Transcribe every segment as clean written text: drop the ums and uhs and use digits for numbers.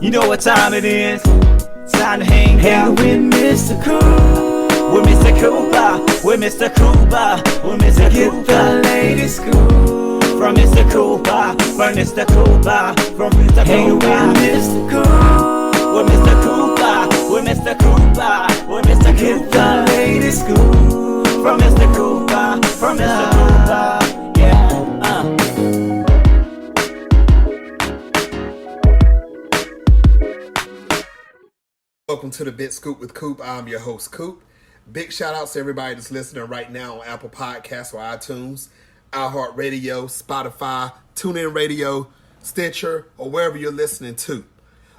You know what time it is? Time to hang out with Mr. Coop. With Mr. Cooper, with Mr. Cooper, with Mr. Cooper. Get the latest scoop from Mr. Cooper, from Mr. Cooper, from Mr. Cooper. Hang with Mr. Coop, with Mr. Cooper, with Mr. Cooper, with Mr. Cooper. Get the latest scoop from Mr. Cooper, from Mr. Cooper. Welcome to the Bit Scoop with Coop. I'm your host, Coop. Big shout outs to everybody that's listening right now on Apple Podcasts or iTunes, iHeartRadio, Spotify, TuneIn Radio, Stitcher, or wherever you're listening to.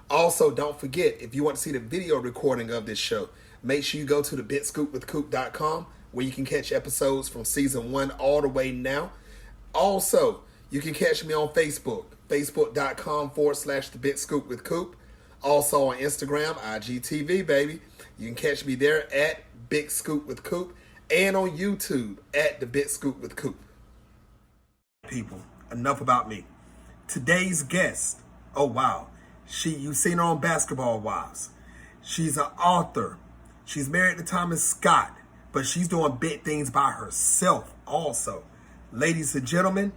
Also, don't forget, if you want to see the video recording of this show, make sure you go to thebitscoopwithcoop.com where you can catch episodes from season 1 all the way now. Also, you can catch me on Facebook, facebook.com/thebitscoopwithcoop. Also on Instagram, IGTV, baby. You can catch me there at Big Scoop with Coop and on YouTube at The Big Scoop with Coop. People, enough about me. Today's guest, oh wow, you've seen her on Basketball Wives. She's an author. She's married to Thomas Scott, but she's doing big things by herself also. Ladies and gentlemen,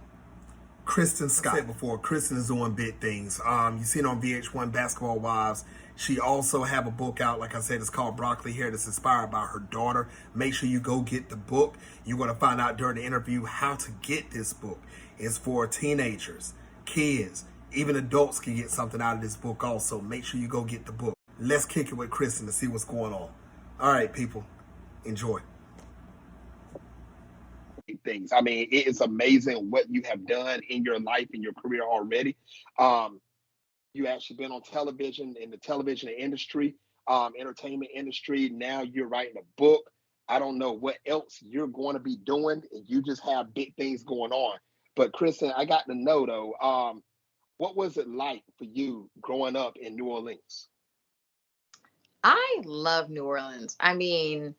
Kristen Scott. I said before, Kristen is doing big things. You've seen her on VH1 Basketball Wives. She also have a book out, like I said, it's called Broccoli Hair, that's inspired by her daughter. Make sure you go get the book. You're going to find out during the interview how to get this book. It's for teenagers, kids, even adults can get something out of this book also. Make sure you go get the book. Let's kick it with Kristen to see what's going on. All right, people, enjoy. Things. I mean, it is amazing what you have done in your life, in your career already. You actually been on television, in the television industry, entertainment industry. Now you're writing a book. I don't know what else you're going to be doing. You just have big things going on. But Kristen, I got to know though, what was it like for you growing up in New Orleans? I love New Orleans. I mean,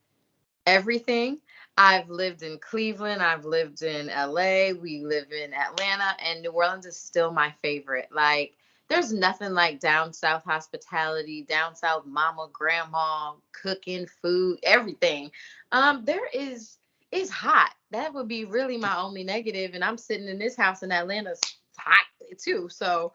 everything. I've lived in Cleveland. I've lived in LA. We live in Atlanta, and New Orleans is still my favorite. Like, there's nothing like down south hospitality, down south mama, grandma, cooking, food, everything. It's hot. That would be really my only negative. And I'm sitting in this house in Atlanta. It's hot too. So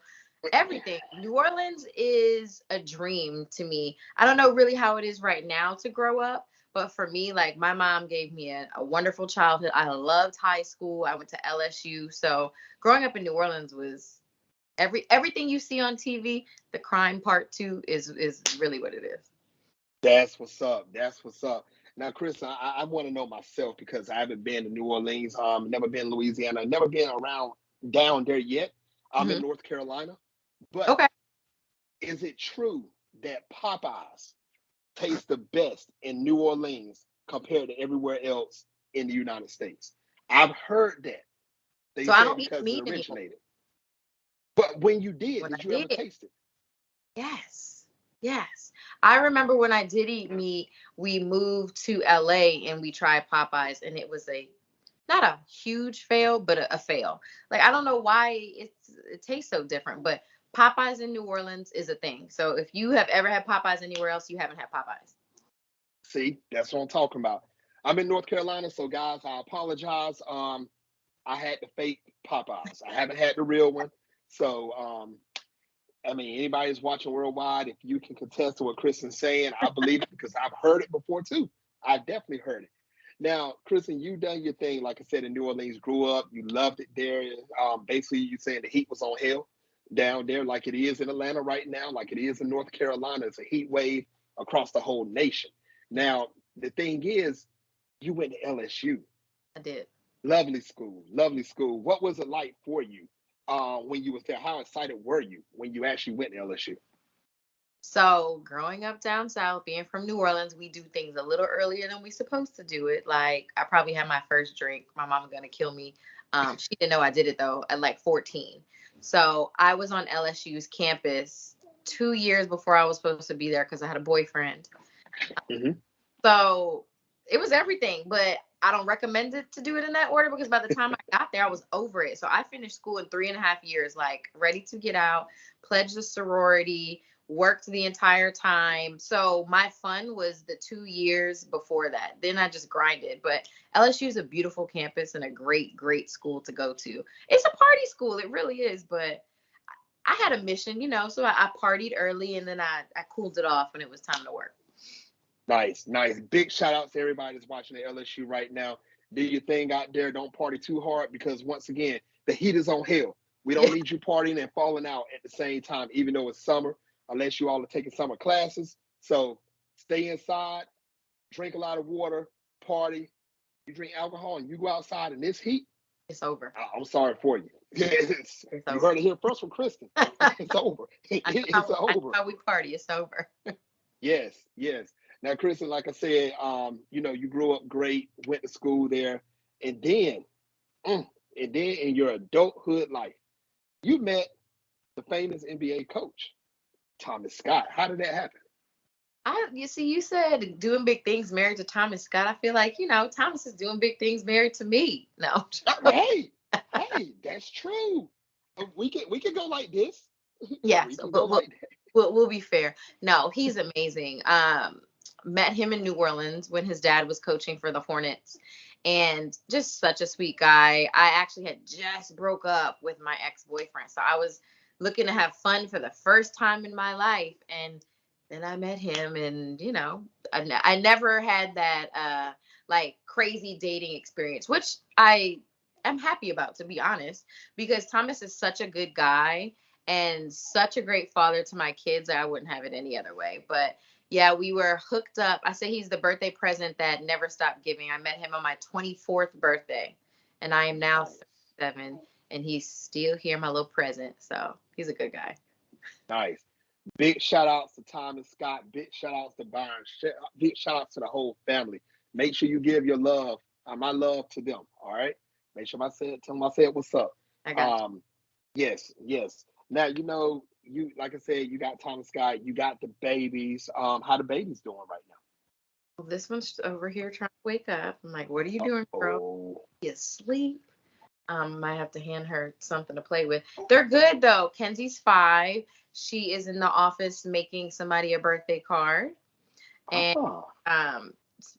everything. New Orleans is a dream to me. I don't know really how it is right now to grow up. But for me, like, my mom gave me a wonderful childhood. I loved high school. I went to LSU. So growing up in New Orleans was everything you see on TV. The crime part too is really what it is. That's what's up. That's what's up. Now, Chris, I want to know myself because I haven't been to New Orleans. Never been to Louisiana. Never been around down there yet. I'm in North Carolina. But okay, is it true that Popeyes tastes the best in New Orleans compared to everywhere else in the United States? I've heard that. They so said I don't eat because meat it originated. anymore. But when you did, When did I you ever did. taste it? Yes. I remember when I did eat meat, we moved to LA and we tried Popeyes, and it was not a huge fail, but a fail. Like, I don't know why it tastes so different, but Popeyes in New Orleans is a thing. So if you have ever had Popeyes anywhere else, you haven't had Popeyes. See, that's what I'm talking about. I'm in North Carolina, so guys, I apologize. I had the fake Popeyes. I haven't had the real one. So, I mean, anybody who's watching worldwide, if you can contest to what Kristen's saying, I believe it because I've heard it before too. I definitely heard it. Now, Kristen, you done your thing, like I said, in New Orleans, grew up, you loved it there. Basically, you saying the heat was on hell down there like it is in Atlanta right now, like it is in North Carolina. It's a heat wave across the whole nation. Now, the thing is, you went to LSU. I did. Lovely school, lovely school. What was it like for you when you was there? How excited were you when you actually went to LSU? So growing up down south, being from New Orleans, we do things a little earlier than we supposed to do it. Like, I probably had my first drink. My mama gonna kill me. She didn't know I did it though at like 14. So I was on LSU's campus 2 years before I was supposed to be there because I had a boyfriend. Mm-hmm. So it was everything, but I don't recommend it to do it in that order because by the time I got there, I was over it. So I finished school in 3.5 years, like ready to get out, pledged the sorority, worked the entire time. So my fun was the 2 years before that. Then I just grinded. But LSU is a beautiful campus and a great, great school to go to. It's a party school. It really is. But I had a mission, so I partied early and then I cooled it off when it was time to work. Nice. Big shout out to everybody that's watching the LSU right now. Do your thing out there. Don't party too hard because once again, the heat is on hell. We don't need you partying and falling out at the same time, even though it's summer, unless you all are taking summer classes. So stay inside, drink a lot of water, party. You drink alcohol and you go outside in this heat, it's over. I'm sorry for you. You heard it here first from Kristen. It's over. It's over. That's how we party. It's over. Yes. Now, Kristen, like I said, you grew up great, went to school there, and then in your adulthood life, you met the famous NBA coach, Thomas Scott. How did that happen? You said doing big things married to Thomas Scott. I feel like, Thomas is doing big things married to me. No. Hey, that's true. We can go like this. Yeah, we'll be fair. No, he's amazing. Met him in New Orleans when his dad was coaching for the Hornets, and just such a sweet guy. I actually had just broke up with my ex-boyfriend, so I was looking to have fun for the first time in my life, and then I met him, and I never had that like crazy dating experience, which I am happy about, to be honest, because Thomas is such a good guy and such a great father to my kids. I wouldn't have it any other way. But yeah, we were hooked up. I say he's the birthday present that never stopped giving. I met him on my 24th birthday, and I am now 37, and he's still here, my little present. So he's a good guy. Nice. Big shout outs to Thomas Scott. Big shout outs to Byron. Big shout outs to the whole family. Make sure you give your love, my love to them. All right. Make sure tell them I said what's up. I got you. Yes. Now, you like I said, you got Thomas Scott, you got the babies. How the babies doing right now? Well, this one's over here trying to wake up. I'm like, what are you doing, bro? You asleep? Might have to hand her something to play with. They're good though. Kenzie's 5. She is in the office making somebody a birthday card. And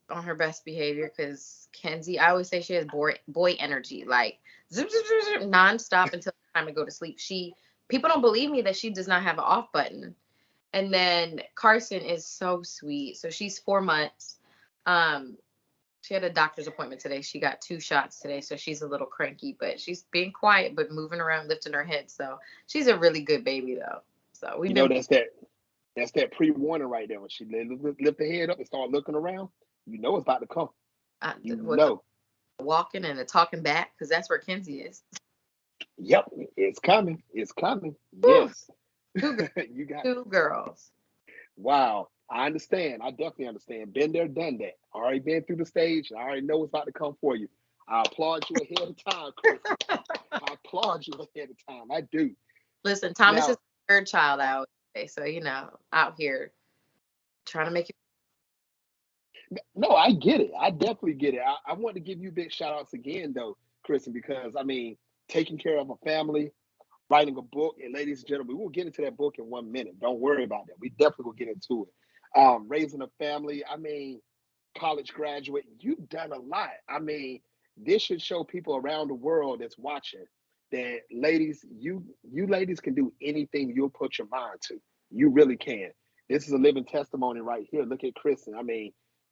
on her best behavior, because Kenzie, I always say she has boy energy, like zip, zip, zip, zip, nonstop until time to go to sleep. People don't believe me that she does not have an off button. And then Carson is so sweet. So she's 4 months. She had a doctor's appointment today. She got 2 shots today, so she's a little cranky, but she's being quiet, but moving around, lifting her head. So she's a really good baby, though. So that's that pre-warning right there. When she lift her head up and start looking around, it's about to come. Walking and talking back, because that's where Kenzie is. Yep, it's coming. Woo. Yes. You got 2 girls. Wow. I understand. I definitely understand. Been there, done that. Already been through the stage. I already know what's about to come for you. I applaud you ahead of time, Chris. I applaud you ahead of time. I do. Listen, Thomas is the 3rd child I always say, so out here trying to make it. No, I get it. I definitely get it. I want to give you big shout outs again, though, Kristen, because taking care of a family, writing a book, and ladies and gentlemen, we'll get into that book in 1 minute. Don't worry about that. We definitely will get into it. Raising a family, college graduate, you've done a lot. This should show people around the world that's watching that, ladies, you ladies can do anything you'll put your mind to. You really can. This is a living testimony right here. Look at Kristen.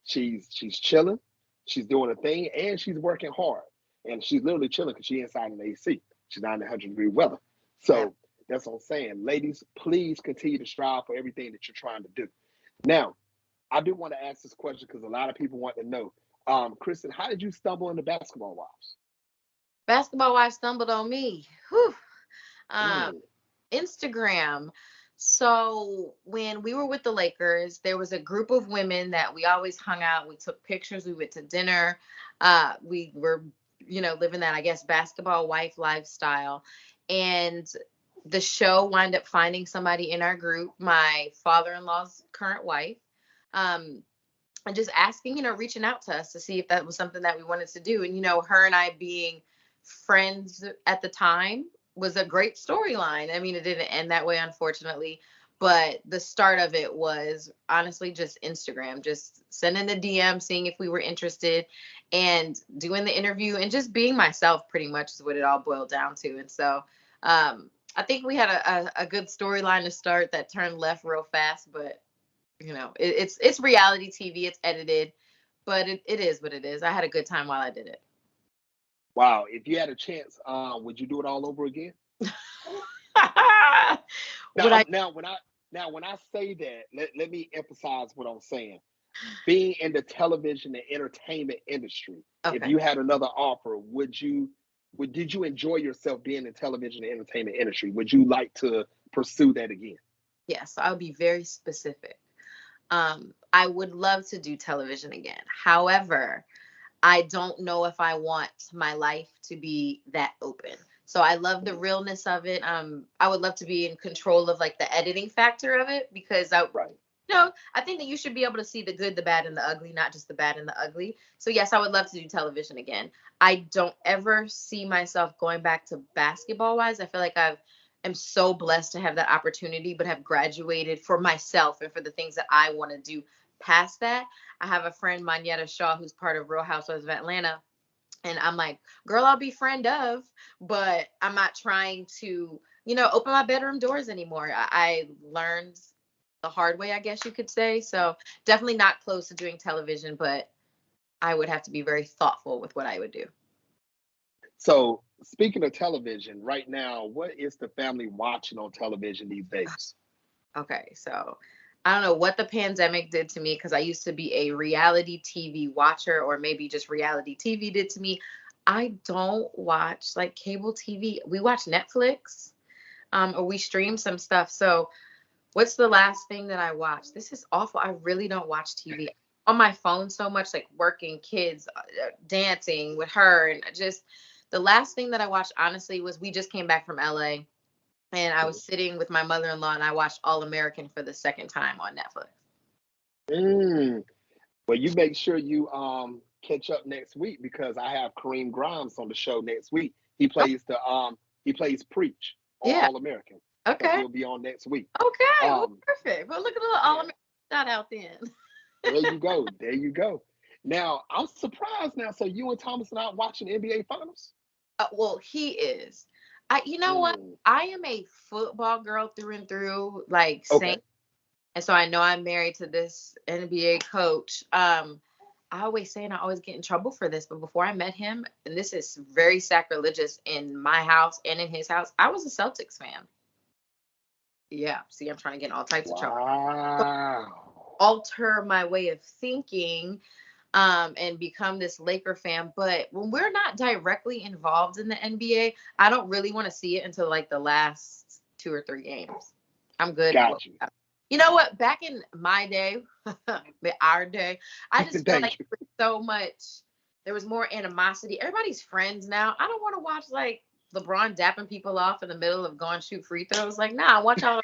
She's chilling, she's doing a thing, and she's working hard. And she's literally chilling because she's inside an AC. She's not in 100-degree weather. So that's what I'm saying. Ladies, please continue to strive for everything that you're trying to do. Now, I do want to ask this question because a lot of people want to know. Kristen, how did you stumble into Basketball Wives? Basketball Wives stumbled on me. Whew. Instagram. So when we were with the Lakers, there was a group of women that we always hung out. We took pictures. We went to dinner. We were, living that, I guess, basketball wife lifestyle. And the show wind up finding somebody in our group, my father-in-law's current wife, and just asking, reaching out to us to see if that was something that we wanted to do. And, her and I being friends at the time was a great storyline. I mean, it didn't end that way, unfortunately, but the start of it was honestly just Instagram, just sending the DM, seeing if we were interested, and doing the interview and just being myself pretty much is what it all boiled down to. And so I think we had a good storyline to start that turned left real fast, but it's reality TV, it's edited, but it is what it is. I had a good time while I did it. Wow. If you had a chance, would you do it all over again? Now, when I say that, let me emphasize what I'm saying. Being in the television and entertainment industry, if you had another offer, did you enjoy yourself being in television and entertainment industry? Would you like to pursue that again? Yes, I'll be very specific. I would love to do television again. However, I don't know if I want my life to be that open. So I love the realness of it. I would love to be in control of like the editing factor of it, because I think that you should be able to see the good, the bad, and the ugly, not just the bad and the ugly. So yes, I would love to do television again. I don't ever see myself going back to basketball wise. I feel like I'm so blessed to have that opportunity, but have graduated for myself and for the things that I want to do past that. I have a friend, Monyetta Shaw, who's part of Real Housewives of Atlanta. And I'm like, girl, I'll be friend of, but I'm not trying to, open my bedroom doors anymore. I learned the hard way, I guess you could say. So definitely not close to doing television, but I would have to be very thoughtful with what I would do. So speaking of television, right now, what is the family watching on television these days? Okay, so I don't know what the pandemic did to me, because I used to be a reality TV watcher, or maybe just reality TV did to me. I don't watch like cable TV. We watch Netflix, or we stream some stuff. So what's the last thing that I watched? This is awful. I really don't watch TV on my phone so much, like working, kids, dancing with her. And just the last thing that I watched, honestly, was we just came back from LA. And I was sitting with my mother-in-law and I watched All American for the second time on Netflix. Well, you make sure you catch up next week, because I have Kareem Grimes on the show next week. He plays Preach on All American. Okay. So he'll be on next week. Okay. Well, perfect. Well, look at a little All American shout out then. There you go. Now, I'm surprised now. So you and Thomas are not watching NBA Finals? Well, he is. You know what? I am a football girl through and through, like Saint. And so I know I'm married to this NBA coach. I always say, and I always get in trouble for this, but before I met him, and this is very sacrilegious in my house and in his house, I was a Celtics fan. Yeah. See, I'm trying to get in all types of trouble. Wow. Alter my way of thinking. And become this Laker fan. But when we're not directly involved in the NBA, I don't really want to see it until like the last 2 or 3 games. I'm good. Got you. You know what? Back in my day, our day, I just feel like there was more animosity. Everybody's friends now. I don't want to watch like LeBron dapping people off in the middle of going shoot free throws. Like, nah, watch y'all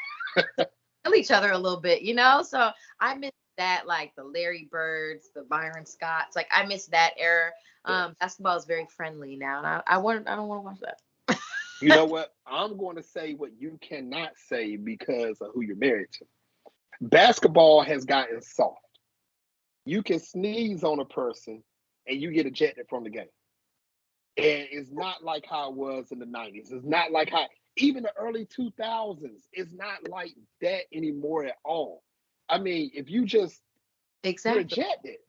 kill each other a little bit, So I miss that, like the Larry Birds, the Byron Scotts, like I miss that era. Basketball is very friendly now, and I don't want to watch that. You know what? I'm going to say what you cannot say because of who you're married to. Basketball has gotten soft. You can sneeze on a person and you get ejected from the game. And it's not like how it was in the 90s. It's not like how even the early 2000s. It's not like that anymore at all. I mean, if you just reject it,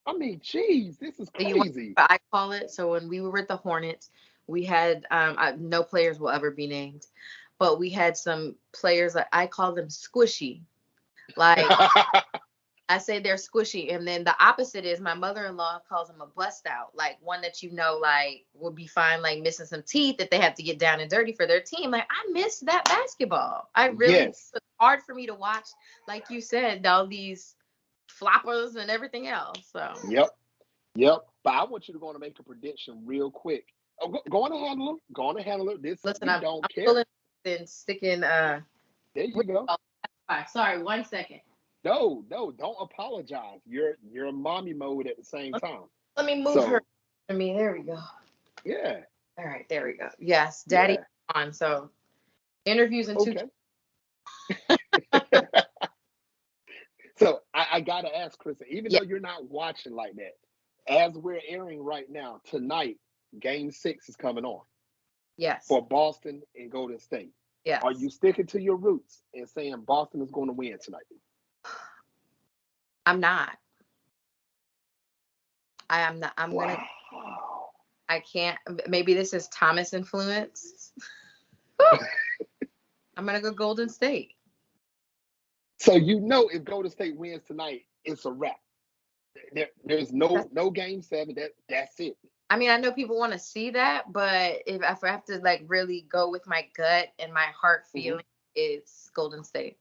I mean, geez, this is crazy. I call it. So when we were at the Hornets, we had no players will ever be named, but we had some players that I call them squishy. Like I say they're squishy, and then the opposite is my mother-in-law calls them a bust out, like one that like would be fine, like missing some teeth that they have to get down and dirty for their team. Like I miss that basketball. I really it's hard for me to watch, like you said, all these floppers and everything else. So yep. But I want you to go on and make a prediction real quick. Go on and handle them. This listen, I don't care. than sticking. There you go. Sorry, 1 second. No, don't apologize. You're in mommy mode at the same time. Let me move her to me. There we go. Yeah. All right, there we go. Yes, Daddy on. So interviews in two. So I gotta ask Kristen, even though you're not watching like that, as we're airing right now, tonight, Game 6 is coming on. Yes. For Boston and Golden State. Yes. Are you sticking to your roots and saying Boston is going to win tonight? I'm not. I am not. I can't. Maybe this is Thomas influence. I'm gonna go Golden State. So if Golden State wins tonight, it's a wrap. There's no Game 7. That's it. I mean, I know people want to see that, but if I have to like really go with my gut and my heart feeling, it's Golden State.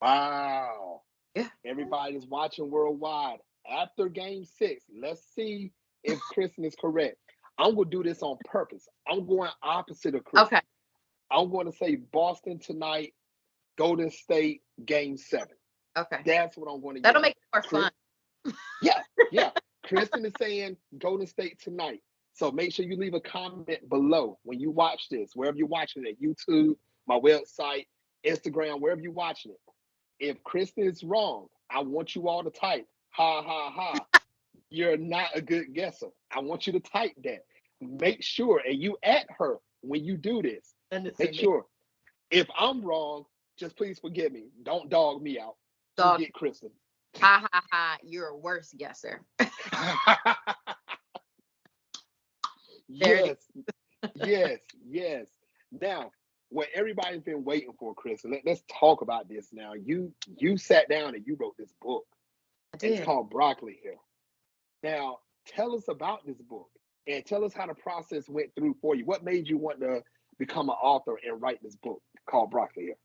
Wow. Yeah. Everybody's watching worldwide. After Game 6, let's see if Kristen is correct. I'm going to do this on purpose. I'm going opposite of Kristen. Okay. I'm going to say Boston tonight, Golden State, Game 7. Okay. That's what I'm going to That'll make it more fun. Yeah. Kristen is saying Golden State tonight. So make sure you leave a comment below when you watch this, wherever you're watching it, YouTube, my website, Instagram, wherever you're watching it. If Kristen is wrong, I want you all to type, ha, ha, ha. You're not a good guesser. I want you to type that. Make sure, and you at her when you do this. Make sure. If I'm wrong, just please forgive me. Don't dog me out. Get Kristen. Ha, ha, ha. You're a worse guesser. Yes. Now, what everybody's been waiting for, Kristen, let's talk about this now. You sat down and you wrote this book. It's called Broccoli Hair. Now, tell us about this book and tell us how the process went through for you. What made you want to become an author and write this book called Broccoli Hair?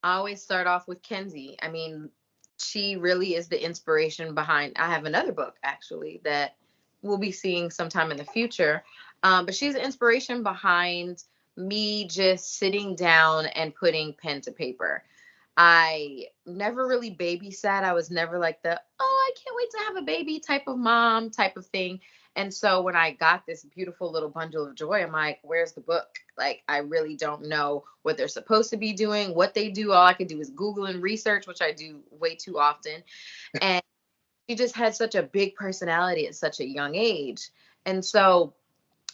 I always start off with Kenzie. I mean, she really is the inspiration behind. I have another book actually that we'll be seeing sometime in the future. But she's the inspiration behind me just sitting down and putting pen to paper. I never really babysat. I was never like I can't wait to have a baby type of mom type of thing. And so when I got this beautiful little bundle of joy, I'm like, where's the book? Like, I really don't know what they're supposed to be doing, what they do. All I can do is Google and research, which I do way too often. And she just had such a big personality at such a young age. And so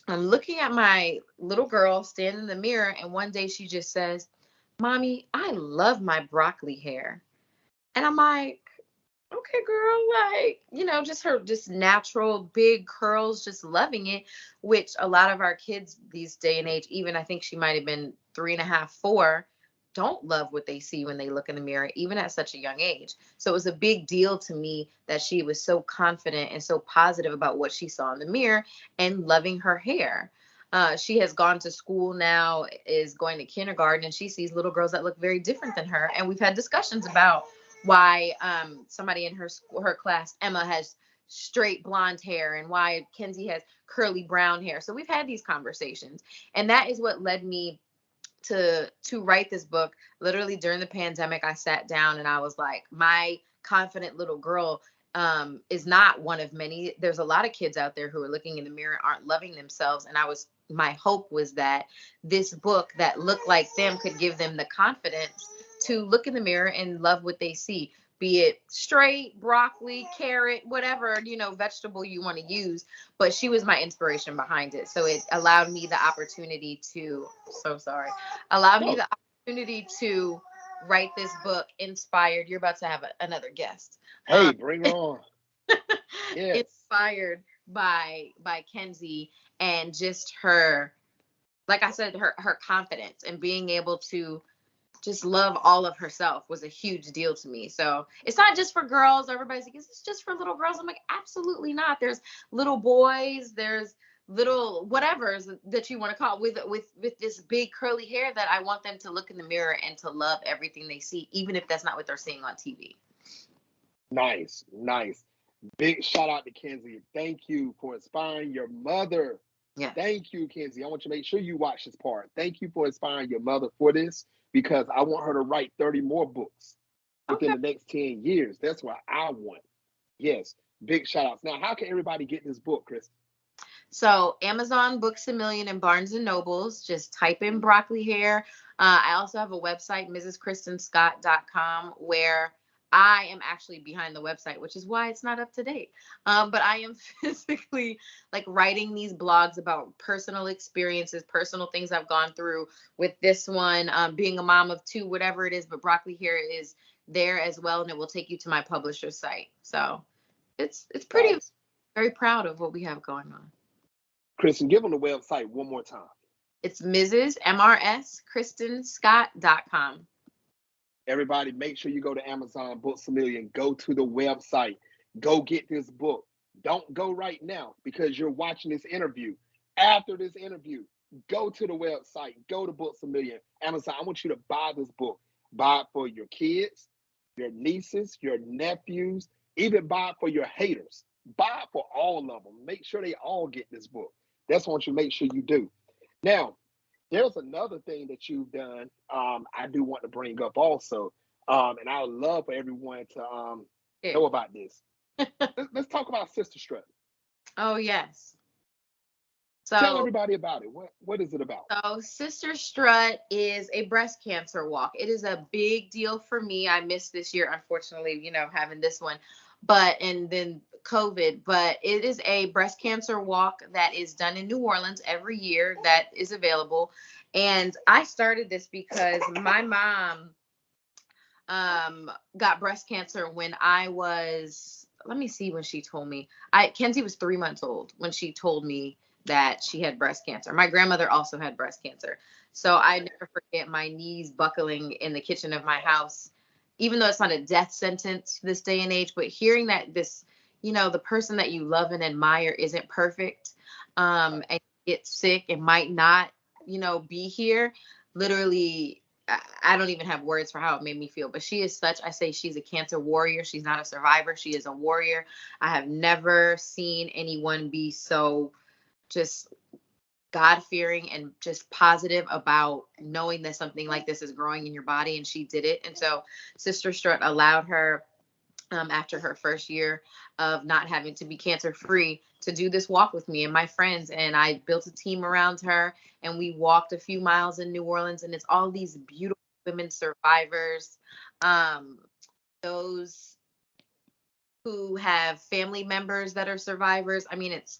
I'm looking at my little girl standing in the mirror, and one day she just says, Mommy, I love my broccoli hair. And I'm like, okay, girl, like, just her just natural big curls, just loving it, which a lot of our kids these day and age, even I think she might have been 3.5, 4, don't love what they see when they look in the mirror, even at such a young age. So it was a big deal to me that she was so confident and so positive about what she saw in the mirror and loving her hair. She has gone to school now, is going to kindergarten, and she sees little girls that look very different than her. And we've had discussions about why somebody in her class, Emma, has straight blonde hair and why Kenzie has curly brown hair. So we've had these conversations, and that is what led me to write this book. Literally during the pandemic, I sat down and I was like, my confident little girl is not one of many. There's a lot of kids out there who are looking in the mirror, aren't loving themselves. And my hope was that this book that looked like them could give them the confidence to look in the mirror and love what they see, be it straight, broccoli, carrot, whatever, vegetable you want to use. But she was my inspiration behind it. So it allowed me the opportunity to, write this book inspired. You're about to have another guest. Hey, bring her on. Yes. Inspired by Kenzie and just her, like I said, her confidence and being able to just love all of herself was a huge deal to me. So it's not just for girls. Everybody's like, is this just for little girls? I'm like, absolutely not. There's little boys, there's little whatevers that you want to call with this big curly hair that I want them to look in the mirror and to love everything they see, even if that's not what they're seeing on TV. Nice. Big shout out to Kenzie. Thank you for inspiring your mother Yeah. Thank you, Kenzie. I want you to make sure you watch this part. Thank you for inspiring your mother for this because I want her to write 30 more books within Okay. the next 10 years. That's what I want. Yes. Big shout outs. Now, how can everybody get this book, Chris? So Amazon, Books a Million, and Barnes and Nobles. Just type in broccoli hair. I also have a website, mrskristenscott.com, where I am actually behind the website, which is why it's not up to date. But I am physically like writing these blogs about personal experiences, personal things I've gone through with this one, being a mom of two, whatever it is. But broccoli hair is there as well, and it will take you to my publisher's site. So it's pretty, Nice. very proud of what we have going on. Kristen, give them the website one more time. It's mrskristenscott.com. Everybody, make sure you go to Amazon Books a Million. Go to the website. Go get this book. Don't go right now because you're watching this interview. After this interview, go to the website. Go to Books a Million. Amazon, I want you to buy this book. Buy it for your kids, your nieces, your nephews, even buy it for your haters. Buy it for all of them. Make sure they all get this book. That's what I want you to make sure you do. Now, there's another thing that you've done. I do want to bring up also, and I would love for everyone to know about this. Let's talk about Sister Strut. Oh, yes. Tell So, everybody about it. What is it about? so Sister Strut is a breast cancer walk. It is a big deal for me. I missed this year, unfortunately, having this one, and then COVID, but it is a breast cancer walk that is done in New Orleans every year that is available. And I started this because my mom got breast cancer when I was, let me see when she told me. Kenzie was 3 months old when she told me that she had breast cancer. My grandmother also had breast cancer. So I never forget my knees buckling in the kitchen of my house, even though it's not a death sentence this day and age, but hearing that this, the person that you love and admire isn't perfect, and get sick and might not, be here, literally, I don't even have words for how it made me feel, but she is I say she's a cancer warrior. She's not a survivor. She is a warrior. I have never seen anyone be so just God-fearing and just positive about knowing that something like this is growing in your body, and she did it. And so Sister Strut allowed her, after her first year of not having to be cancer-free, to do this walk with me and my friends. And I built a team around her, and we walked a few miles in New Orleans, and it's all these beautiful women survivors, those who have family members that are survivors. I mean, it's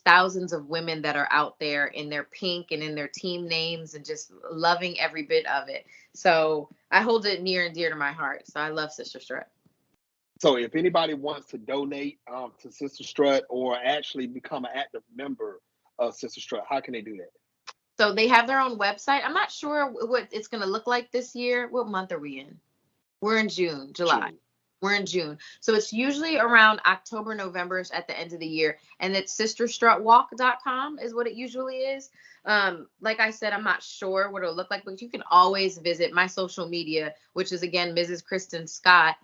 thousands of women that are out there in their pink and in their team names and just loving every bit of it. So I hold it near and dear to my heart. So I love Sister Strut. So if anybody wants to donate to Sister Strut or actually become an active member of Sister Strut, how can they do that? So they have their own website. I'm not sure what it's going to look like this year. What month are we in? We're in July. We're in June. So it's usually around October, November at the end of the year. And it's sisterstrutwalk.com is what it usually is. Like I said, I'm not sure what it'll look like, but you can always visit my social media, which is, again, Mrs. Kristen Scott.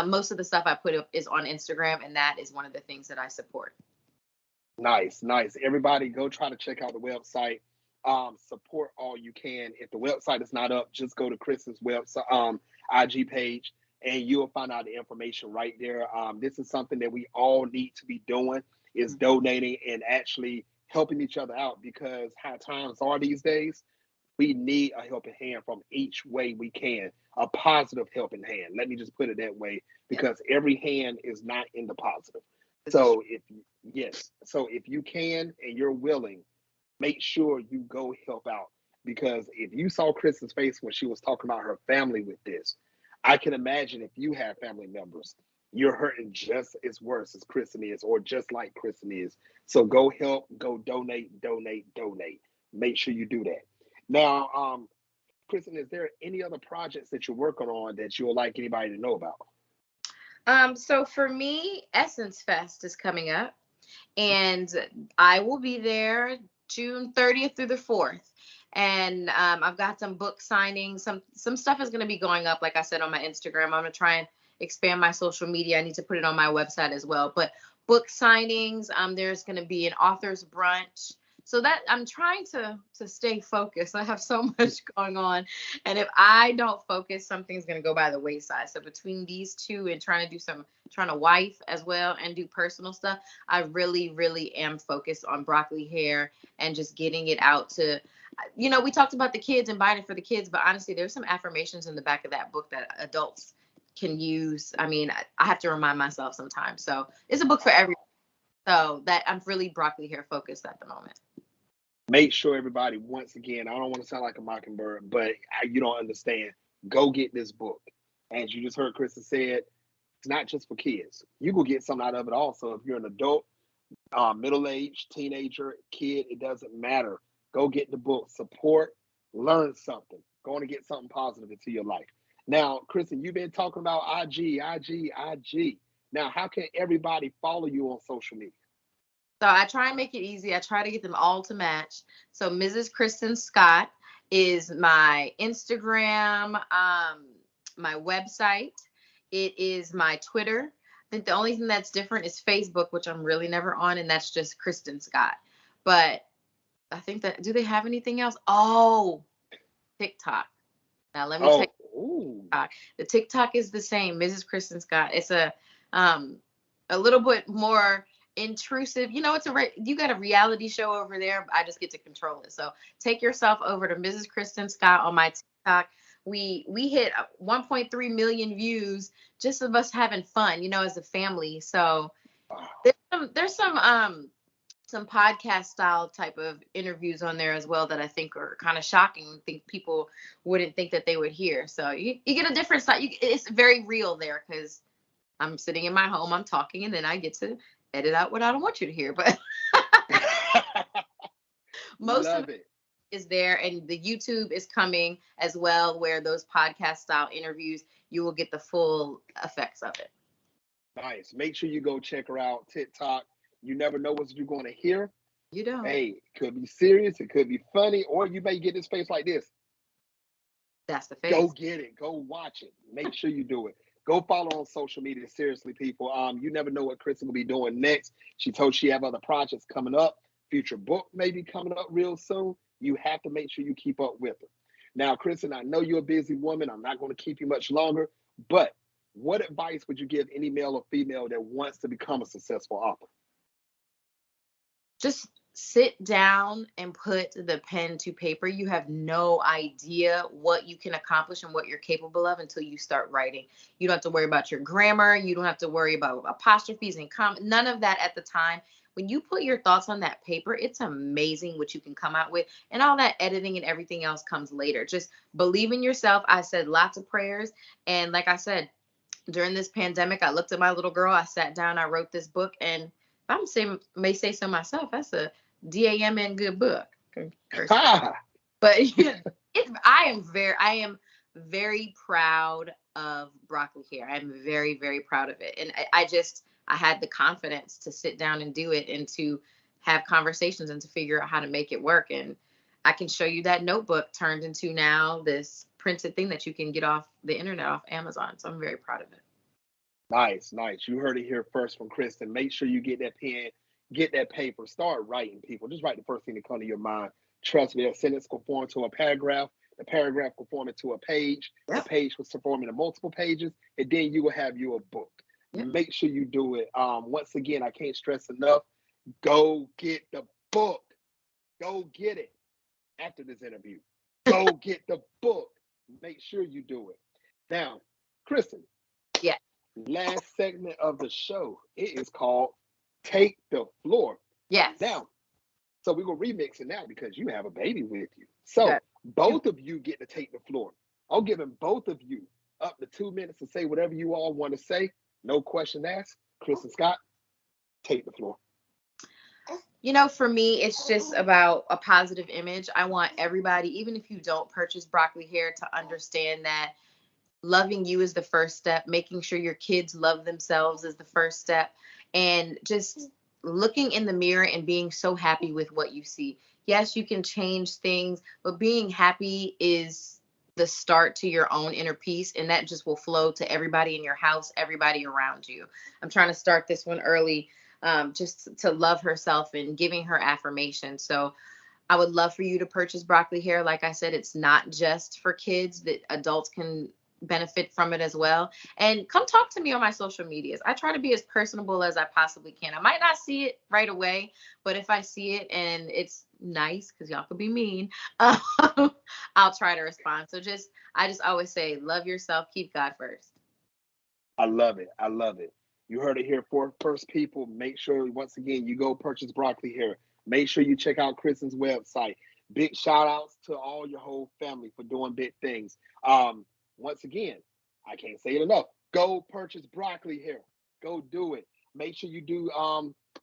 Most of the stuff I put up is on Instagram, and that is one of the things that I support. Nice. Everybody go try to check out the website. Support all you can. If the website is not up, just go to Kristen's website, IG page, and you'll find out the information right there. This is something that we all need to be doing, is donating and actually helping each other out, because how times are these days, we need a helping hand from each way we can, a positive helping hand. Let me just put it that way, because every hand is not in the positive. So if you can and you're willing, make sure you go help out, because if you saw Kristen's face when she was talking about her family with this, I can imagine if you have family members, you're hurting just as worse as Kristen is, or just like Kristen is. So go help, go donate. Make sure you do that. Now, Kristen, is there any other projects that you're working on that you would like anybody to know about? So for me, Essence Fest is coming up, and I will be there June 30th through the 4th. And I've got some book signings. Some stuff is going to be going up, like I said, on my Instagram. I'm going to try and expand my social media. I need to put it on my website as well. But book signings, there's going to be an author's brunch. So that I'm trying to stay focused. I have so much going on. And if I don't focus, something's going to go by the wayside. So between these two and trying to wife as well and do personal stuff, I really, really am focused on broccoli hair and just getting it out to, we talked about the kids and buying it for the kids, but honestly, there's some affirmations in the back of that book that adults can use. I mean, I have to remind myself sometimes. So it's a book for everyone. So that I'm really broccoli hair focused at the moment. Make sure everybody, once again, I don't want to sound like a mockingbird, but you don't understand. Go get this book. As you just heard Kristen said, it's not just for kids. You will get something out of it also. If you're an adult, middle-aged, teenager, kid, it doesn't matter. Go get the book. Support, learn something. Going to get something positive into your life. Now, Kristen, you've been talking about IG. Now, how can everybody follow you on social media? So I try and make it easy. I try to get them all to match. So Mrs. Kristen Scott is my Instagram, my website. It is my Twitter. I think the only thing that's different is Facebook, which I'm really never on, and that's just Kristen Scott. But I think that, do they have anything else? Oh, TikTok. Now let me tell you. The TikTok is the same, Mrs. Kristen Scott. It's a little bit more intrusive. You got a reality show over there. I just get to control it. So take yourself over to Mrs. Kristen Scott on my TikTok. We hit 1.3 million views just of us having fun, as a family. So there's some podcast style type of interviews on there as well that I think are kind of shocking. I think people wouldn't think that they would hear. So you get a different side. It's very real there because I'm sitting in my home, I'm talking, and then I get to edit out what I don't want you to hear. But most of it is there, and the YouTube is coming as well, where those podcast style interviews, you will get the full effects of it. Nice. Make sure you go check her out. TikTok. You never know what you're going to hear. You don't. Hey, it could be serious. It could be funny. Or you may get this face like this. That's the face. Go get it. Go watch it. Make sure you do it. Go follow on social media. Seriously, people. You never know what Kristen will be doing next. She told she have other projects coming up. Future book may be coming up real soon. You have to make sure you keep up with her. Now, Kristen, I know you're a busy woman. I'm not going to keep you much longer. But what advice would you give any male or female that wants to become a successful author? Just sit down and put the pen to paper. You have no idea what you can accomplish and what you're capable of until you start writing. You don't have to worry about your grammar. You don't have to worry about apostrophes and none of that at the time. When you put your thoughts on that paper, it's amazing what you can come out with. And all that editing and everything else comes later. Just believe in yourself. I said lots of prayers. And like I said, during this pandemic, I looked at my little girl. I sat down, I wrote this book, and may say so myself, that's a DAMN good book. But I am very proud of broccoli hair. I'm very, very proud of it. And I had the confidence to sit down and do it and to have conversations and to figure out how to make it work. And I can show you that notebook turned into now this printed thing that you can get off the internet, off Amazon. So I'm very proud of it. Nice. You heard it here first from Kristen. Make sure you get that pen, get that paper, start writing, people. Just write the first thing that comes to your mind. Trust me, that sentence will form to a paragraph. The paragraph will form into a page. Yep. The page will form into multiple pages, and then you will have your book. Yep. Make sure you do it. Once again, I can't stress enough, go get the book. Go get it after this interview. Go get the book. Make sure you do it. Now, Kristen. Yeah. Last segment of the show. It is called Take the Floor. Yes. Now, so we're going to remix it now because you have a baby with you. So both of you get to take the floor. I'll give both of you up to 2 minutes to say whatever you all want to say. No question asked. Kristen Scott, take the floor. For me, it's just about a positive image. I want everybody, even if you don't purchase broccoli hair, to understand that loving you is the first step. Making sure your kids love themselves is the first step. And just looking in the mirror and being so happy with what you see. Yes, you can change things, but being happy is the start to your own inner peace. And that just will flow to everybody in your house, everybody around you. I'm trying to start this one early. just to love herself and giving her affirmation. So I would love for you to purchase broccoli hair. Like I said, it's not just for kids, that adults can benefit from it as well. And come talk to me on my social medias. I try to be as personable as I possibly can. I might not see it right away, but if I see it and it's nice, because y'all could be mean, I'll try to respond. So I just always say, love yourself, keep God first. I love it. I love it. You heard it here for first, people. Make sure, once again, you go purchase broccoli hair. Make sure you check out Kristen's website. Big shout outs to all your whole family for doing big things. Once again, I can't say it enough. Go purchase broccoli hair. Go do it. Make sure you do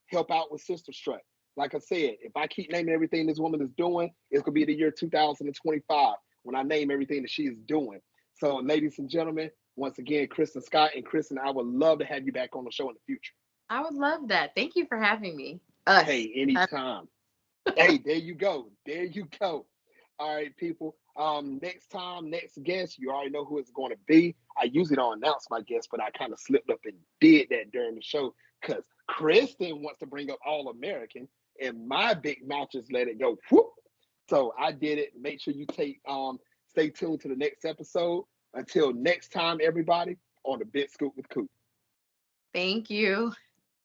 help out with Sister Strut. Like I said, if I keep naming everything this woman is doing, it's gonna be the year 2025 when I name everything that she is doing. So, ladies and gentlemen, once again, Kristen Scott and Kristen, I would love to have you back on the show in the future. I would love that. Thank you for having me. Hey, anytime. Hey, there you go. There you go. All right, people. Next time, next guest, you already know who it's going to be. I usually don't announce my guest, but I kind of slipped up and did that during the show because Kristen wants to bring up All American, and my big mouth just let it go. Whoop. So I did it. Make sure you stay tuned to the next episode. Until next time, everybody, on the Big Scoop with Coop. Thank you.